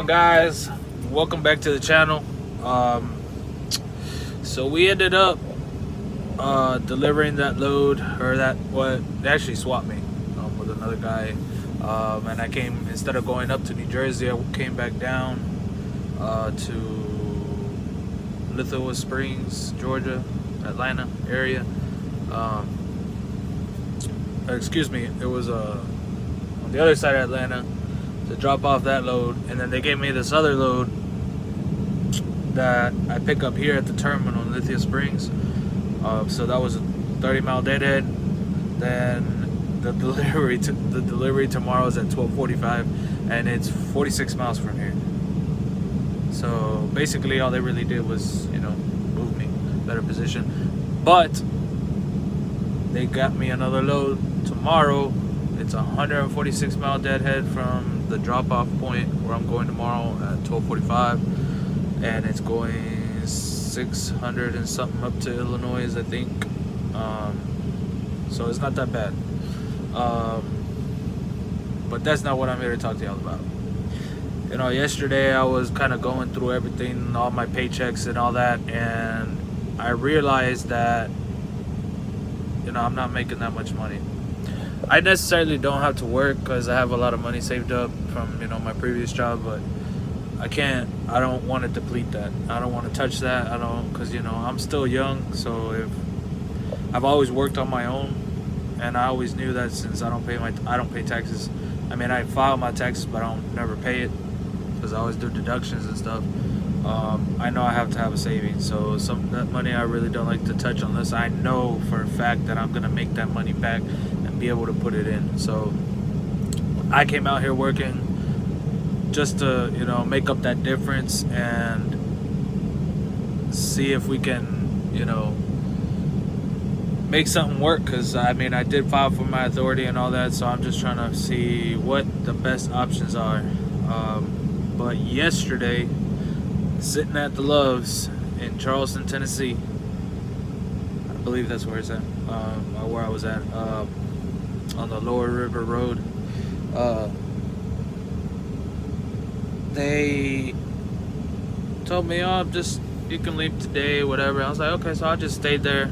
on, guys? Welcome back to the channel. So we ended up delivering that load, or they actually swapped me with another guy, and I came, instead of going up to New Jersey, I came back down to Lithia Springs, Georgia, Atlanta area. Excuse me, it was on the other side of Atlanta to drop off that load, and then they gave me this other load that I pick up here at the terminal in Lithia Springs. So that was a 30-mile deadhead. Then the delivery tomorrow is at 12:45, and it's 46 miles from here. So basically, all they really did was, move me better position. But they got me another load tomorrow. It's a 146-mile deadhead from the drop-off point where I'm going tomorrow at 12:45, and it's going 600 and something up to Illinois, I think. So it's not that bad. But that's not what I'm here to talk to y'all about. Yesterday I was kind of going through everything, all my paychecks and all that, and I realized that I'm not making that much money. I necessarily don't have to work because I have a lot of money saved up from my previous job, but I don't want to deplete that. I don't want to touch that. Because I'm still young, so I've always worked on my own, and I always knew that since I don't pay taxes. I mean, I file my taxes, but I don't never pay it because I always do deductions and stuff. I know I have to have a savings, so that money I really don't like to touch unless I know for a fact that I'm gonna make that money back and be able to put it in. So I came out here working just to make up that difference and see if we can make something work, because I did file for my authority and all that, so I'm just trying to see what the best options are. But yesterday, sitting at the Loves in Charleston, Tennessee, I believe that's where it's at, where I was at, on the Lower River Road. They told me, you can leave today, whatever. I was like, okay, so I just stayed there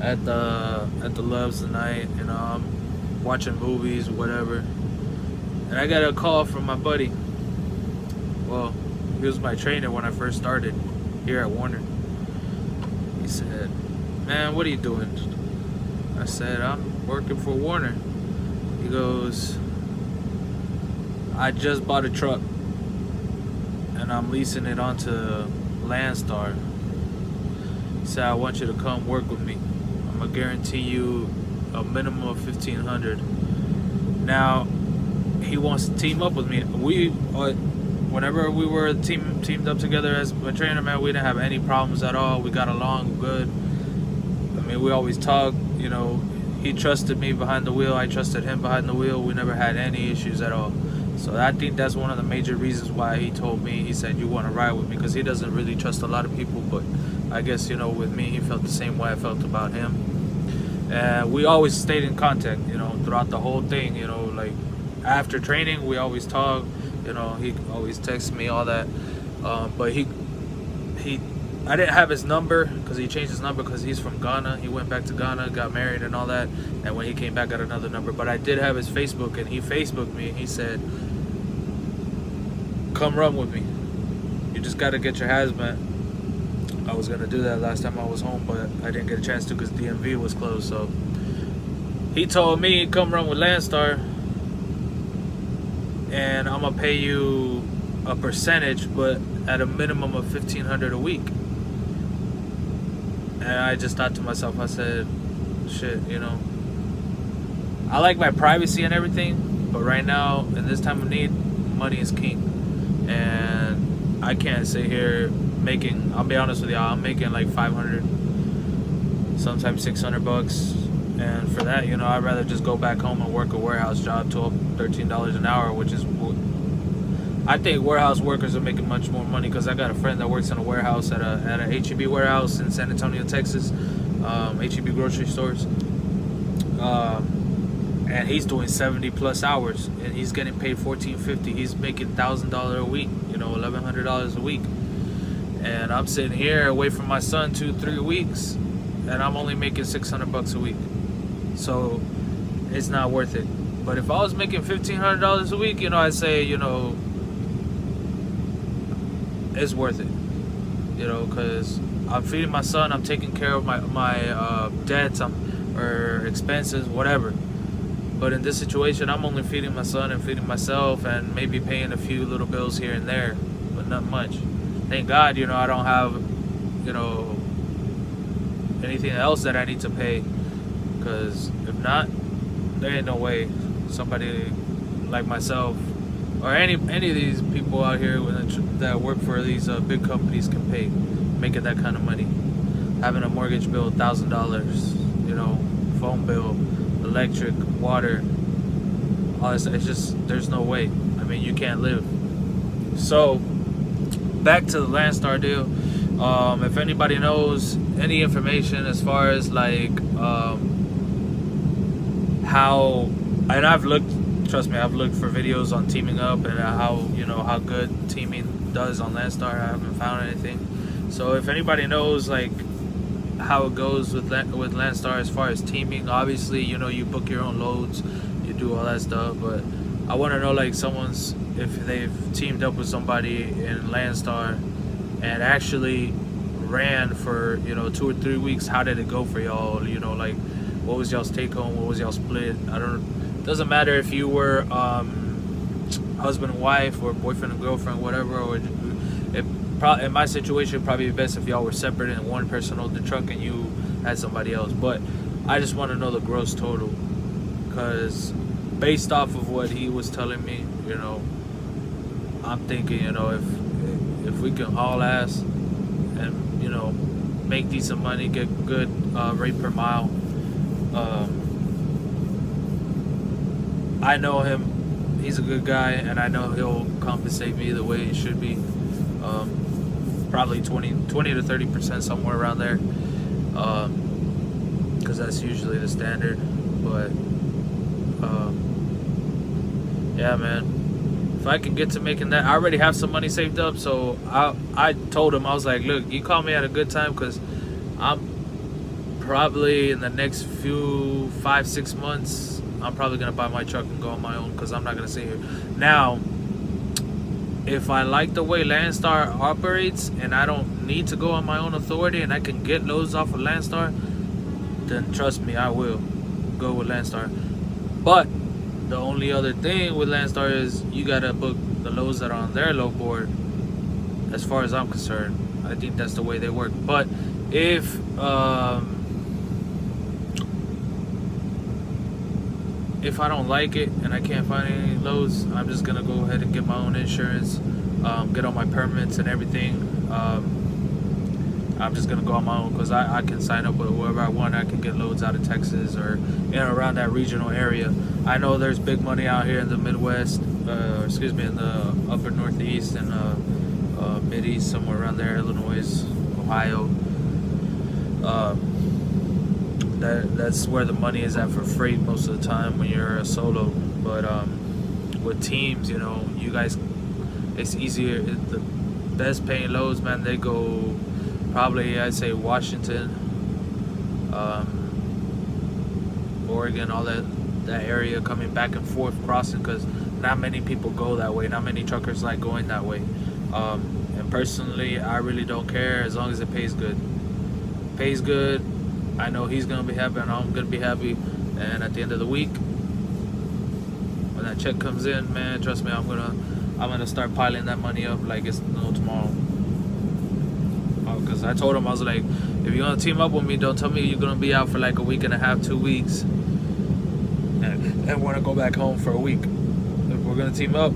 at the Loves tonight, I'm watching movies, whatever. And I got a call from my buddy. Well, he was my trainer when I first started here at Werner. He said, "Man, what are you doing?" I said, "I'm working for Werner." He goes, "I just bought a truck and I'm leasing it onto Landstar." He said, "I want you to come work with me. I'm gonna guarantee you a minimum of $1,500. Now, he wants to team up with me. Whenever we were teamed up together as a trainer, man, we didn't have any problems at all. We got along good. We always talked. He trusted me behind the wheel. I trusted him behind the wheel. We never had any issues at all. So I think that's one of the major reasons why he told me, he said, you want to ride with me, because he doesn't really trust a lot of people, but I guess, with me, he felt the same way I felt about him. And we always stayed in contact, throughout the whole thing, like after training, we always talk, he always texts me, all that. But I didn't have his number because he changed his number because he's from Ghana. He went back to Ghana, got married and all that. And when he came back, got another number. But I did have his Facebook, and he Facebooked me. He said, "Come run with me. You just got to get your hazmat." I was going to do that last time I was home, but I didn't get a chance to because DMV was closed. So he told me, "Come run with Landstar, and I'm going to pay you a percentage, but at a minimum of $1,500 a week." And I just thought to myself, I said, shit, I like my privacy and everything, but right now, in this time of need, money is king. And I can't sit here I'll be honest with y'all, I'm making like 500, sometimes $600. And for that, I'd rather just go back home and work a warehouse job, $13 an hour, which is, I think warehouse workers are making much more money, because I got a friend that works in a warehouse at a H-E-B warehouse in San Antonio, Texas, H-E-B grocery stores. and he's doing 70 plus hours, and he's getting paid $14.50. He's making $1,000 a week, $1,100 a week, and I'm sitting here away from my son 2-3 weeks, and I'm only making $600 a week. So it's not worth it. But if I was making $1,500 a week, I'd say, it's worth it. Because I'm feeding my son, I'm taking care of my debts or expenses, whatever. But in this situation, I'm only feeding my son and feeding myself, and maybe paying a few little bills here and there, but not much. Thank God, I don't have, anything else that I need to pay. Because if not, there ain't no way somebody like myself or any of these people out here that work for these big companies can pay, making that kind of money, having a mortgage bill, $1,000, phone bill, electric, water, all this. It's just, there's no way. I mean, you can't live. So back to the Landstar deal. If anybody knows any information as far as how, and I've looked for videos on teaming up and how good teaming does on Landstar. I haven't found anything. So if anybody knows how it goes with Landstar as far as teaming, obviously you book your own loads, you do all that stuff, but I want to know if they've teamed up with somebody in Landstar and actually ran for 2 or 3 weeks. How did it go for y'all? What was y'all's take home? What was y'all split? Doesn't matter if you were husband and wife or boyfriend and girlfriend, whatever. Or in my situation, probably best if y'all were separate and one person owned the truck and you had somebody else. But I just want to know the gross total, because based off of what he was telling me, I'm thinking, if we can haul ass and make decent money, get good rate per mile. I know him, he's a good guy, and I know he'll compensate me the way it should be. Probably 20 to 30%, somewhere around there, because that's usually the standard. But yeah, man, if I can get to making that, I already have some money saved up. So I told him, I was like, look, you call me at a good time, because I'm probably in the next 5-6 months, I'm probably gonna buy my truck and go on my own, because I'm not gonna stay here. Now, if I like the way Landstar operates and I don't need to go on my own authority and I can get loads off of Landstar, then trust me, I will go with Landstar. But the only other thing with Landstar is you gotta book the loads that are on their load board. As far as I'm concerned, I think that's the way they work. But if I don't like it and I can't find any loads, I'm just gonna go ahead and get my own insurance, get all my permits and everything. I'm just gonna go on my own, because I can sign up with whoever I want. I can get loads out of Texas or around that regional area. I know there's big money out here in the Midwest, in the upper Northeast and Mid-East, somewhere around there, Illinois, Ohio. That's where the money is at for freight most of the time when you're a solo. But with teams, you guys, it's easier. The best paying loads, man, they go probably, I'd say, Washington, Oregon, all that area, coming back and forth, crossing, because not many people go that way. Not many truckers like going that way. And personally, I really don't care as long as it pays good. Pays good. I know he's gonna be happy, and I'm gonna be happy. And at the end of the week, when that check comes in, man, trust me, I'm gonna start piling that money up like it's no tomorrow. Because I told him, I was like, if you're gonna team up with me, don't tell me you're gonna be out for like a week and a half, 2 weeks, and want to go back home for a week. If we're gonna team up,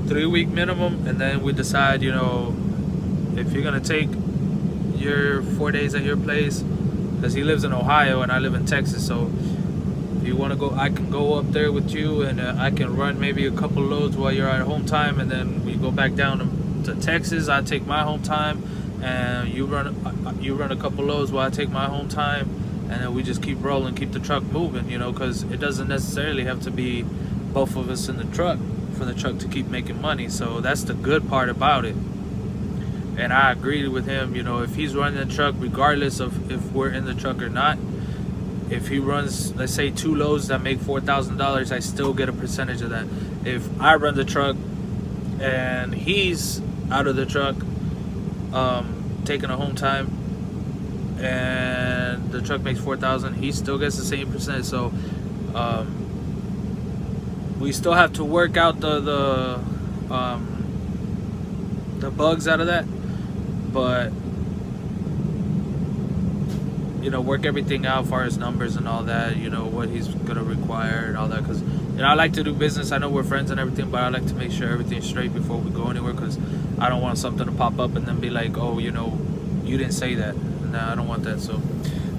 3-week minimum, and then we decide, if you're gonna take your 4 days at your place, because he lives in Ohio and I live in Texas, so if you want to go, I can go up there with you, and I can run maybe a couple loads while you're at home time, and then we go back down to Texas. I take my home time, and you run a couple loads while I take my home time, and then we just keep rolling, keep the truck moving, because it doesn't necessarily have to be both of us in the truck for the truck to keep making money. So that's the good part about it. And I agree with him, if he's running the truck, regardless of if we're in the truck or not, if he runs, let's say, 2 loads that make $4,000, I still get a percentage of that. If I run the truck and he's out of the truck, taking a home time, and the truck makes $4,000, he still gets the same percentage. So we still have to work out the bugs out of that, but work everything out as far as numbers and all that, what he's gonna require and all that, because I like to do business. I know we're friends and everything, but I like to make sure everything's straight before we go anywhere, because I don't want something to pop up and then be like, oh, you didn't say that. Nah, I don't want that. So,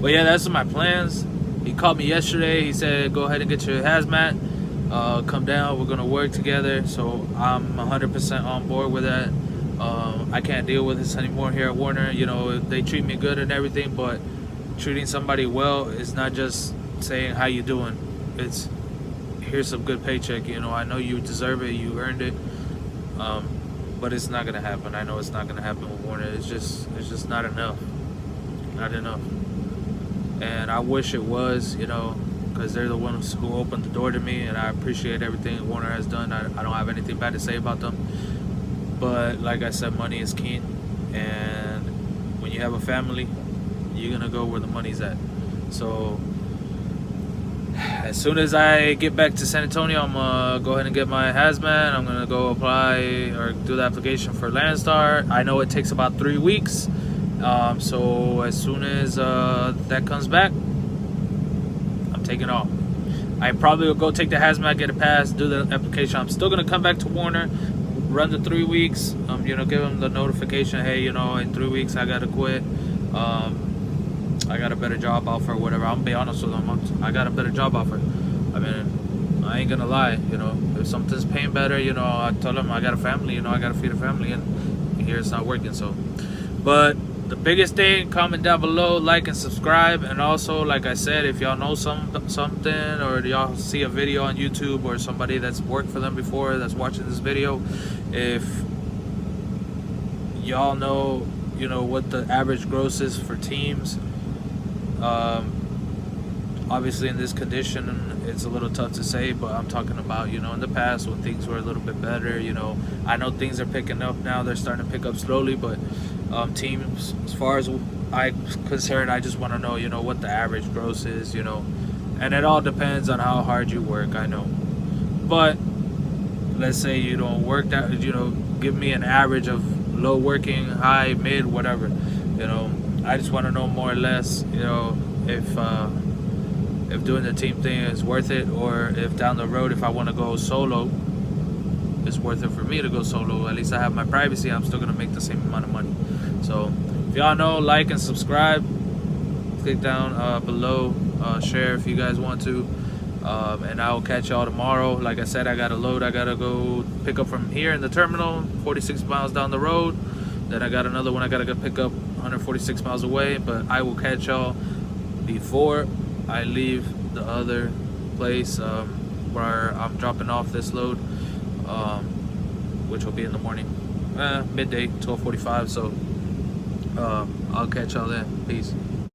but yeah, that's my plans. He called me yesterday. He said, go ahead and get your hazmat, come down, we're gonna work together. So I'm 100% on board with that. I can't deal with this anymore here at Werner. They treat me good and everything, but treating somebody well is not just saying how you doing. It's, here's some good paycheck. I know you deserve it, you earned it, but it's not gonna happen. I know it's not gonna happen with Werner. It's just not enough. Not enough. And I wish it was, because they're the ones who opened the door to me, and I appreciate everything Werner has done. I don't have anything bad to say about them. But like I said, money is king, and when you have a family, you're gonna go where the money's at. So as soon as I get back to San Antonio, I'm gonna go ahead and get my hazmat. I'm gonna go apply or do the application for Landstar. I know it takes about 3 weeks. So as soon as that comes back, I'm taking off. I probably will go take the hazmat, get it passed, do the application. I'm still gonna come back to Werner, run the 3 weeks. Give them the notification. Hey, in 3 weeks I gotta quit. I got a better job offer, or whatever. I'm gonna be honest with them. I got a better job offer. I mean, I ain't gonna lie. If something's paying better, I told them I got a family. I gotta feed a family, and here it's not working. So, but the biggest thing, comment down below, like and subscribe. And also, like I said, if y'all know something, or y'all see a video on YouTube, or somebody that's worked for them before that's watching this video, if y'all know, what the average gross is for teams, obviously in this condition it's a little tough to say, but I'm talking about, in the past when things were a little bit better. I know things are picking up now, they're starting to pick up slowly, but teams, as far as I'm concerned, I just want to know, what the average gross is, and it all depends on how hard you work, I know. But let's say you don't work that, give me an average of low working, high, mid, whatever. I just want to know more or less, if doing the team thing is worth it, or if down the road, if I want to go solo, it's worth it for me to go solo. At least I have my privacy. I'm still gonna make the same amount of money. So if y'all know, like and subscribe. Click down below, share if you guys want to, and I'll catch y'all tomorrow. Like I said, I got a load I gotta go pick up from here in the terminal, 46 miles down the road. Then I got another one I gotta go pick up 146 miles away. But I will catch y'all before I leave the other place where I'm dropping off this load, which will be in the morning, midday, 12:45. So I'll catch y'all then. Peace.